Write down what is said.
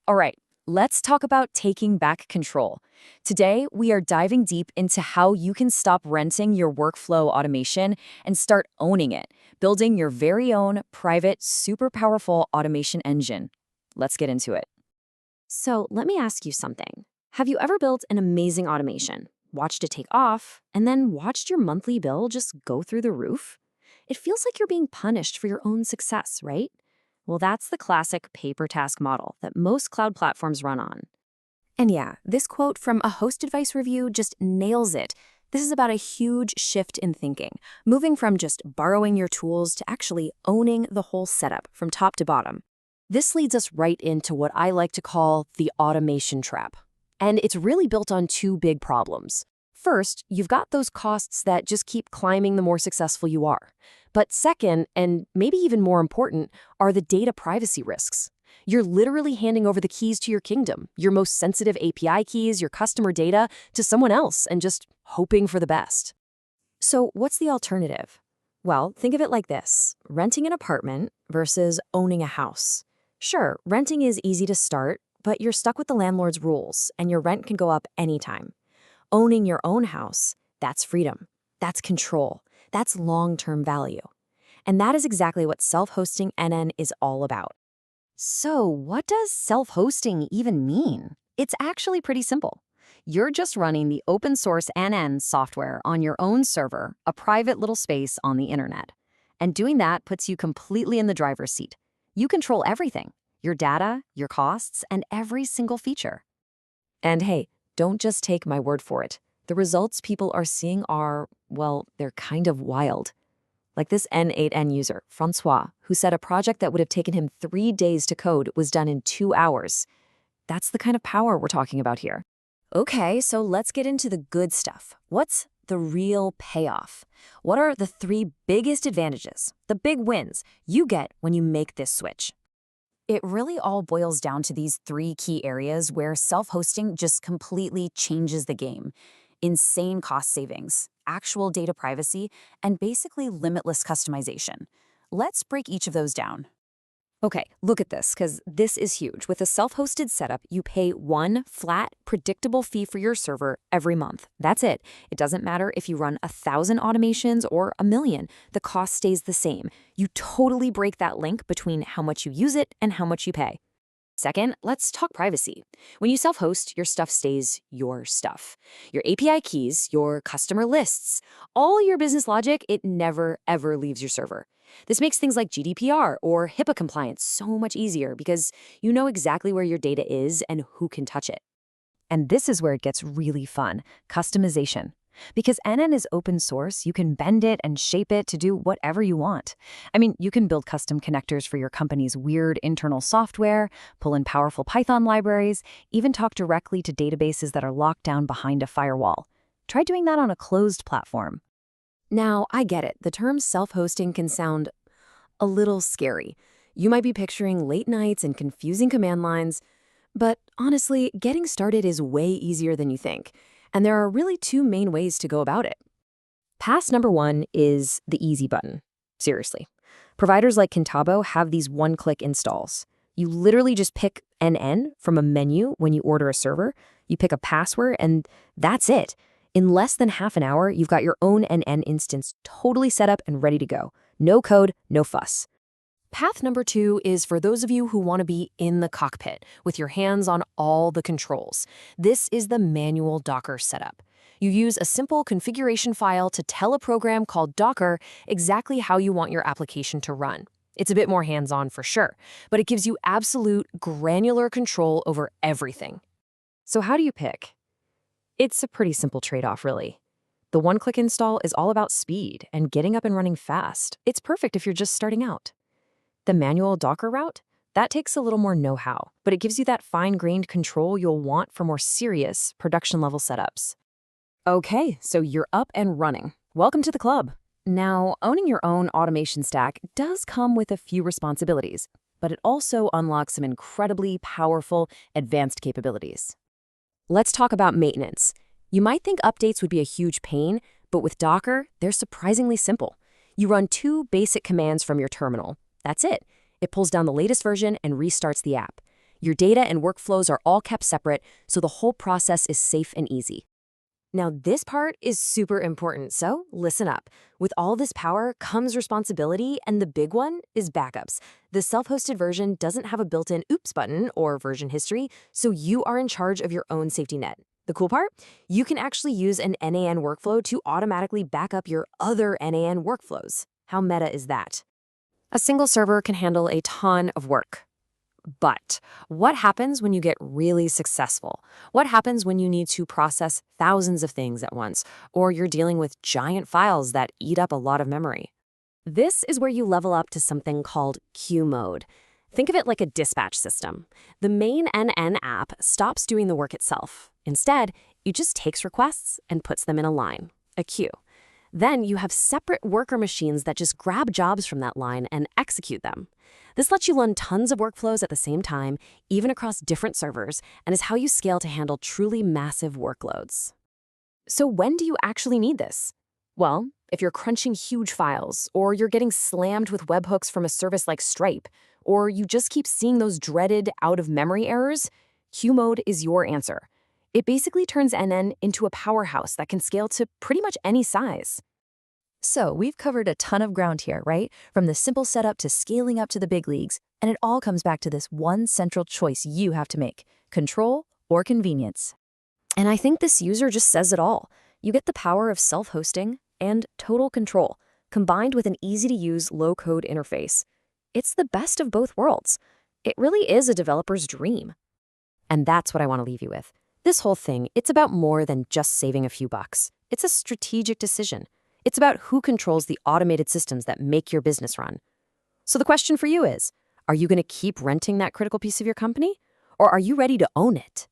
All right, let's talk about taking back control. Today, we are diving deep into how you can stop renting your workflow automation and start owning it, building your very own private, super powerful automation engine. Let's get into it. So let me ask you something. Have you ever built an amazing automation, watched it take off, and then watched your monthly bill just go through the roof? It feels like you're being punished for your own success, right? Well, that's the classic paper task model that most cloud platforms run on. And yeah, this quote from a host advice review just nails it. This is about a huge shift in thinking, moving from just borrowing your tools to actually owning the whole setup from top to bottom. This leads us right into what I like to call the automation trap. And it's really built on two big problems. First, you've got those costs that just keep climbing the more successful you are. But second, and maybe even more important, are the data privacy risks. You're literally handing over the keys to your kingdom, your most sensitive API keys, your customer data, to someone else and just hoping for the best. So what's the alternative? Well, think of it like this: renting an apartment versus owning a house. Sure, renting is easy to start, but you're stuck with the landlord's rules, and your rent can go up anytime. Owning your own house, that's freedom. That's control. That's long-term value. And that is exactly what self-hosting n8n is all about. So what does self-hosting even mean? It's actually pretty simple. You're just running the open source n8n software on your own server, a private little space on the internet. And doing that puts you completely in the driver's seat. You control everything: your data, your costs, and every single feature. And hey, don't just take my word for it. The results people are seeing are, well, they're kind of wild. Like this n8n user, Francois, who said a project that would have taken him 3 days to code was done in 2 hours. That's the kind of power we're talking about here. Okay, so let's get into the good stuff. What's the real payoff? What are the 3 biggest advantages, the big wins you get when you make this switch? It really all boils down to these 3 key areas where self-hosting just completely changes the game. Insane cost savings, actual data privacy, and basically limitless customization. Let's break each of those down. Okay, look at this, because this is huge. With a self-hosted setup, you pay one flat, predictable fee for your server every month. That's it. It doesn't matter if you run 1,000 automations or 1,000,000. The cost stays the same. You totally break that link between how much you use it and how much you pay. Second, let's talk privacy. When you self-host, your stuff stays your stuff. Your API keys, your customer lists, all your business logic, it never, ever leaves your server. This makes things like GDPR or HIPAA compliance so much easier because you know exactly where your data is and who can touch it. And this is where it gets really fun: customization. Because n8n is open source, you can bend it and shape it to do whatever you want. I mean, you can build custom connectors for your company's weird internal software, pull in powerful Python libraries, even talk directly to databases that are locked down behind a firewall. Try doing that on a closed platform. Now, I get it. The term self-hosting can sound a little scary. You might be picturing late nights and confusing command lines, but honestly, getting started is way easier than you think. And there are really 2 main ways to go about it. Pass number 1 is the easy button. Seriously. Providers like Contabo have these one-click installs. You literally just pick n8n from a menu when you order a server, you pick a password, and that's it. In less than half an hour, you've got your own n8n instance totally set up and ready to go. No code, no fuss. Path number 2 is for those of you who want to be in the cockpit with your hands on all the controls. This is the manual Docker setup. You use a simple configuration file to tell a program called Docker exactly how you want your application to run. It's a bit more hands-on for sure, but it gives you absolute granular control over everything. So how do you pick? It's a pretty simple trade-off, really. The one-click install is all about speed and getting up and running fast. It's perfect if you're just starting out. The manual Docker route? That takes a little more know-how, but it gives you that fine-grained control you'll want for more serious production-level setups. Okay, so you're up and running. Welcome to the club. Now, owning your own automation stack does come with a few responsibilities, but it also unlocks some incredibly powerful, advanced capabilities. Let's talk about maintenance. You might think updates would be a huge pain, but with Docker, they're surprisingly simple. You run 2 basic commands from your terminal. That's it. It pulls down the latest version and restarts the app. Your data and workflows are all kept separate, so the whole process is safe and easy. Now, this part is super important, so listen up. With all this power comes responsibility, and the big one is backups. The self-hosted version doesn't have a built-in oops button or version history, so you are in charge of your own safety net. The cool part? You can actually use an n8n workflow to automatically back up your other n8n workflows. How meta is that? A single server can handle a ton of work. But what happens when you get really successful? What happens when you need to process thousands of things at once, or you're dealing with giant files that eat up a lot of memory? This is where you level up to something called queue mode. Think of it like a dispatch system. The main n8n app stops doing the work itself. Instead, it just takes requests and puts them in a line, a queue. Then you have separate worker machines that just grab jobs from that line and execute them. This lets you run tons of workflows at the same time, even across different servers, and is how you scale to handle truly massive workloads. So when do you actually need this? Well, if you're crunching huge files, or you're getting slammed with webhooks from a service like Stripe, or you just keep seeing those dreaded out-of-memory errors, queue mode is your answer. It basically turns n8n into a powerhouse that can scale to pretty much any size. So we've covered a ton of ground here, right? From the simple setup to scaling up to the big leagues, and it all comes back to this one central choice you have to make: control or convenience. And I think this user just says it all. You get the power of self-hosting and total control, combined with an easy-to-use low-code interface. It's the best of both worlds. It really is a developer's dream. And that's what I want to leave you with. This whole thing, it's about more than just saving a few bucks. It's a strategic decision. It's about who controls the automated systems that make your business run. So the question for you is, are you going to keep renting that critical piece of your company? Or are you ready to own it?